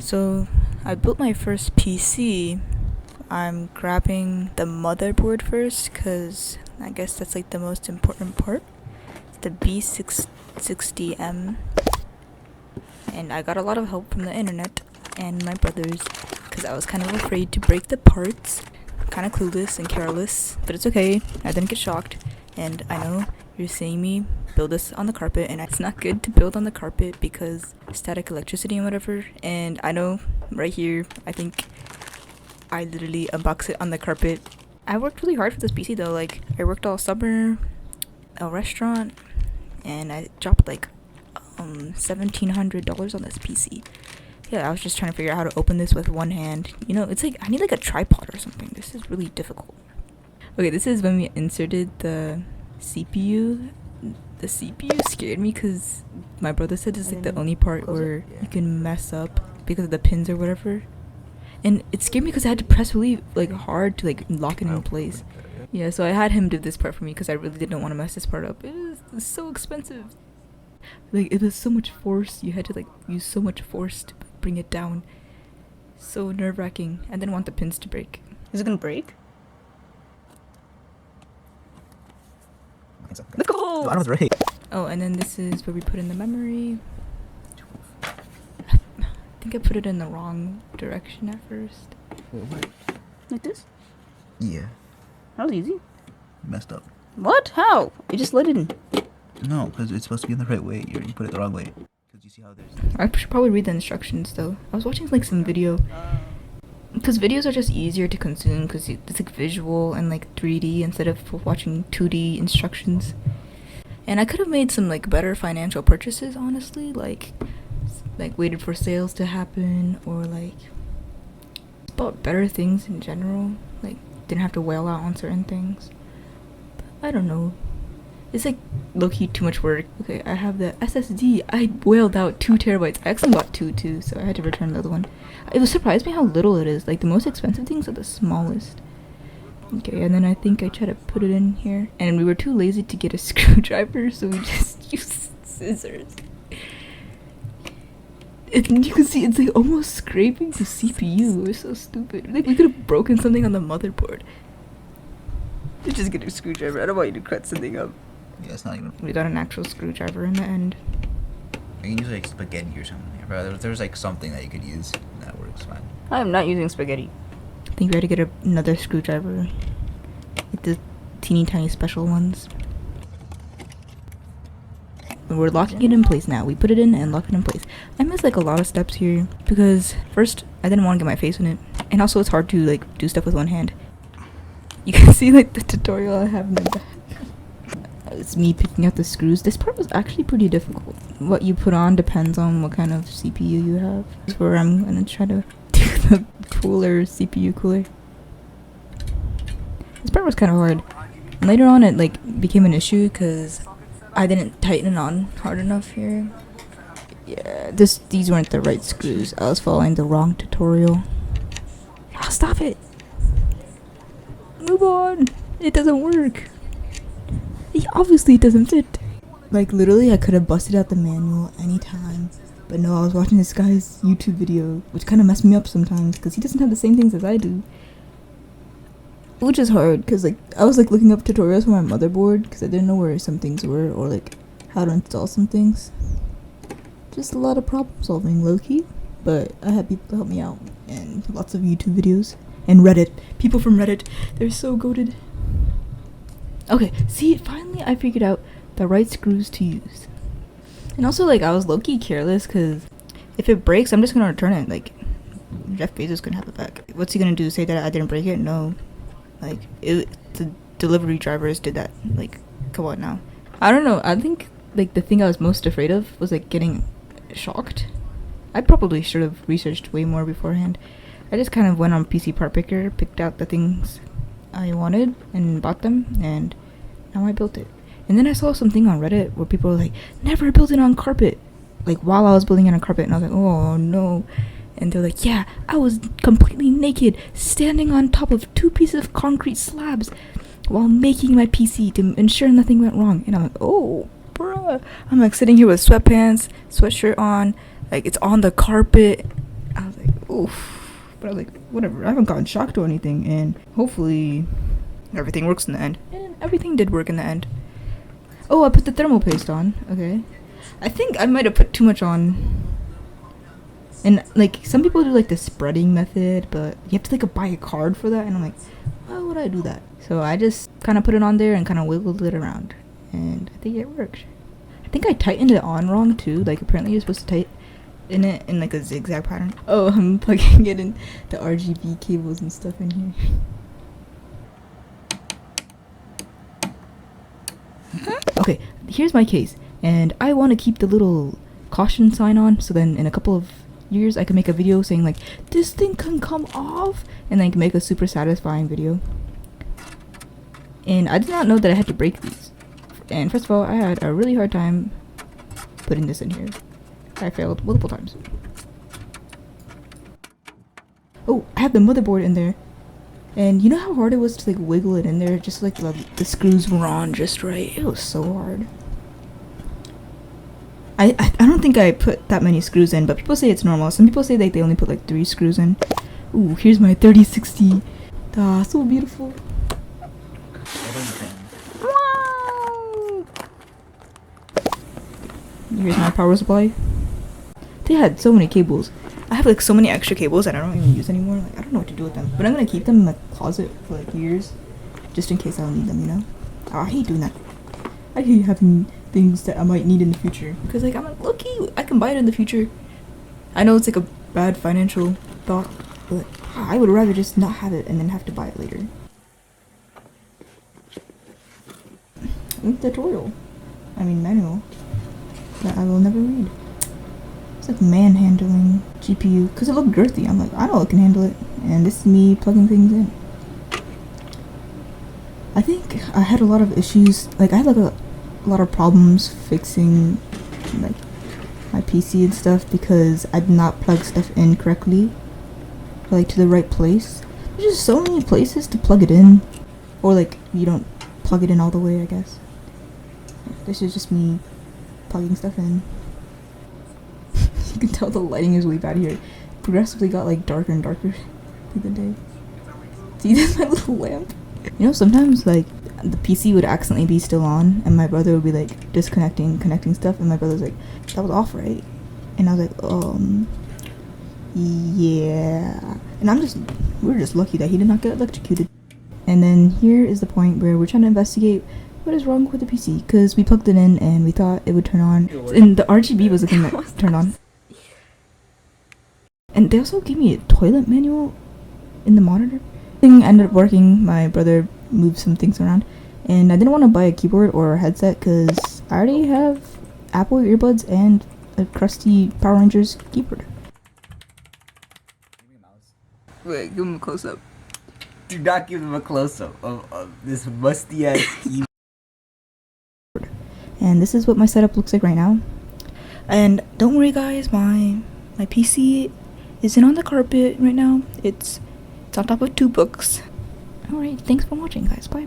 So I built my first PC. I'm grabbing the motherboard first because I guess that's like the most important part. It's the B660M, and I got a lot of help from the internet and my brothers because I was kind of afraid to break the parts. Kind of clueless and careless, but it's okay. I didn't get shocked, and I know you're seeing me build this on the carpet, and it's not good to build on the carpet because static electricity and whatever. And I know right here, I think I literally unbox it on the carpet. I worked really hard for this PC though. Like, I worked all summer, a restaurant, and I dropped like $1,700 on this PC. Yeah, I was just trying to figure out how to open this with one hand. You know, it's like I need like a tripod or something. This is really difficult. Okay, this is when we inserted the CPU. The CPU scared me because my brother said this is like the only part where you can mess up because of the pins or whatever. And it scared me because I had to press really like hard to like lock it in place. Yeah, so I had him do this part for me because I really didn't want to mess this part up. It was so expensive. Like, it was so much force. You had to like use so much force to bring it down. So nerve-wracking. I didn't want the pins to break. Is it gonna break? I think so. Let's go! No, I was right. Oh, and then this is where we put in the memory. I think I put it in the wrong direction at first. Wait, what? Like this? Yeah. That was easy. You messed up. What? How? You just let it in. No, because it's supposed to be in the right way. You put it the wrong way. Because you see how there's... I should probably read the instructions though. I was watching like some video. Because videos are just easier to consume because it's like visual and like 3D instead of watching 2D instructions. And I could have made some like better financial purchases, honestly. Like waited for sales to happen, or like bought better things in general. Like didn't have to wail out on certain things. But I don't know. It's like low-key too much work. Okay, I have the SSD. I wailed out 2 terabytes. I actually bought 2 too, so I had to return the other one. It was surprised me how little it is. Like the most expensive things are the smallest. Okay, and then I think I tried to put it in here, and we were too lazy to get a screwdriver, so we just used scissors. And you can see it's like almost scraping the CPU. We're so stupid. Like we could have broken something on the motherboard. Just get a screwdriver. I don't want you to cut something up. Yeah, it's not even... We got an actual screwdriver in the end. You can use like spaghetti or something. There's like something that you could use that works fine. I'm not using spaghetti. I think we had to get another screwdriver. Like the teeny tiny special ones. And we're locking it in place now. We put it in and locked it in place. I missed like a lot of steps here because first I didn't want to get my face in it. And also it's hard to like do stuff with one hand. You can see like the tutorial I have in the back. It's me picking out the screws. This part was actually pretty difficult. What you put on depends on what kind of CPU you have. That's where I'm gonna try to do the cooler, CPU cooler. This part was kind of hard. And later on it like became an issue because I didn't tighten it on hard enough here. Yeah, these weren't the right screws. I was following the wrong tutorial. Oh, stop it! Move on! It doesn't work. Obviously it doesn't fit. Like literally I could have busted out the manual anytime, but no, I was watching this guy's YouTube video, which kind of messed me up sometimes because he doesn't have the same things as I do, which is hard because like I was like looking up tutorials for my motherboard because I didn't know where some things were or like how to install some things. Just a lot of problem solving, low-key, but I had people to help me out and lots of YouTube videos and Reddit. People from Reddit, they're so goated. Okay, see, finally I figured out the right screws to use. And also, like, I was low-key careless, because if it breaks, I'm just gonna return it. Like, Jeff Bezos gonna have it back. What's he gonna do, say that I didn't break it? No. Like, the delivery drivers did that. Like, come on now. I don't know, I think, like, the thing I was most afraid of was, like, getting shocked. I probably should have researched way more beforehand. I just kind of went on PC Part Picker, picked out the things I wanted and bought them, and now I built it. And then I saw something on Reddit where people were like, never build it on carpet, like while I was building it on carpet, and I was like, oh no. And they're like, yeah, I was completely naked standing on top of 2 pieces of concrete slabs while making my PC to ensure nothing went wrong. And I'm like, oh bruh. I'm like sitting here with sweatpants, sweatshirt on, like it's on the carpet. I was like, oof. But I was like, whatever, I haven't gotten shocked or anything, and hopefully everything works in the end. And everything did work in the end. Oh, I put the thermal paste on. Okay. I think I might have put too much on. And like some people do like the spreading method, but you have to like buy a card for that, and I'm like, why would I do that? So I just kind of put it on there and kind of wiggled it around, and I think it worked. I think I tightened it on wrong too. Like apparently you're supposed to tighten it in like a zigzag pattern. Oh, I'm plugging it in the RGB cables and stuff in here. Okay, here's my case, and I want to keep the little caution sign on, so then in a couple of years I can make a video saying like, this thing can come off, and then make a super satisfying video. And I did not know that I had to break these. And first of all, I had a really hard time putting this in here. I failed multiple times. Oh, I have the motherboard in there. And you know how hard it was to like wiggle it in there, just like the screws were on just right. It was so hard. I don't think I put that many screws in, but people say it's normal. Some people say like they only put like 3 screws in. Ooh, here's my 3060. Ah, so beautiful. Wow. Here's my power supply. They had so many cables. I have like so many extra cables that I don't even use anymore. Like I don't know what to do with them, but I'm gonna keep them in my closet for like years, just in case I'll need them. You know? Oh, I hate doing that. I hate having things that I might need in the future, because like I'm like, look-y, I can buy it in the future. I know it's like a bad financial thought, but I would rather just not have it and then have to buy it later. Tutorial. I mean manual that I will never read. It's like manhandling GPU because it looked girthy. I'm like, I know I can handle it, and this is me plugging things in. I think I had a lot of issues. Like I had like a lot of problems fixing like my PC and stuff because I did not plug stuff in correctly, like to the right place. There's just so many places to plug it in, or like you don't plug it in all the way, I guess. This is just me plugging stuff in. You can tell the lighting is really bad here. It progressively got like darker and darker through the day. See, that's my little lamp. You know, sometimes like the PC would accidentally be still on, and my brother would be like disconnecting, connecting stuff, and my brother's like, that was off, right? And I was like, yeah. And we're just lucky that he did not get electrocuted. And then here is the point where we're trying to investigate what is wrong with the PC, because we plugged it in and we thought it would turn on, and the RGB was the thing that turned on. And they also gave me a toilet manual in the monitor. Thing ended up working. My brother moved some things around, and I didn't want to buy a keyboard or a headset because I already have Apple earbuds and a crusty Power Rangers keyboard. Wait, give him a close up. Do not give them a close up of this musty ass keyboard. And this is what my setup looks like right now. And don't worry guys, my PC isn't on the carpet right now. It's on top of 2 books. Alright, thanks for watching guys, bye.